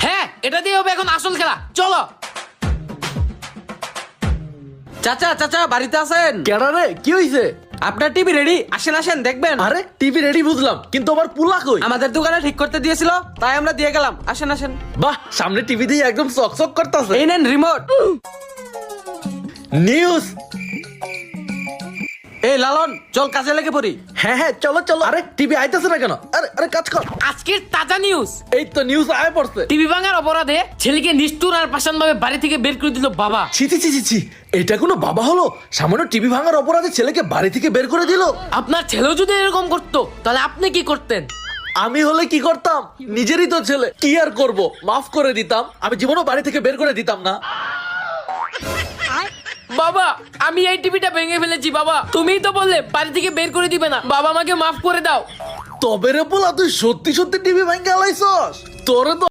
হ্যাঁ, এটা দিয়ে হবে এখন আসল খেলা, চলো। চাচা চাচা বাড়িতে আছেন? কেডা রে, কি হইছে? আপনার টিভি রেডি, আসেন আসেন দেখবেন। আরে টিভি রেডি বুঝলাম, কিন্তু আমার পুলা কই? আমাদের দোকানে ঠিক করতে দিয়েছিল, তাই আমরা দিয়ে গেলাম। আসেন আসেন। বাহ, সামনে টিভি দিয়ে একদম চকচক করতেছে। এই নেন রিমোট। নিউজ। এই লালন, চল কাজে লেগে পড়ি। হ্যাঁ হ্যাঁ, চলো চলো। আরে টিভি আইতাছে না কেন? আরে আরে কাজ কর। আজকের তাজা নিউজ, এই তো নিউজ আয় পড়ছে। টিভি ভাঙার অপরাধে ছেলেকে নিষ্ঠুর আর পাষাণ ভাবে বাড়ি থেকে বের করে দিল বাবা। ছি ছি ছি ছি ছি, এটা কোনো বাবা হলো? সামান্য টিভি ভাঙার অপরাধে ছেলেকে বাড়ি থেকে বের করে দিল। আপনার ছেলেও যদি এরকম করতো তাহলে আপনি কি করতেন? আমি হলে কি করতাম? নিজেরই তো ছেলে, কি আর করব, মাফ করে দিতাম। আমি জীবনও বাড়ি থেকে বের করে দিতাম না। বাবা, আমি এই টিভিটা ভেঙে ফেলেছি বাবা, তুমিই তো বললে বাড়ি থেকে বের করে দিবে না। বাবা, আমাকে মাফ করে দাও। তবে রে পোলা, তুই সত্যি সত্যি টিভি ভাঙে আলাইছস? তোরে তো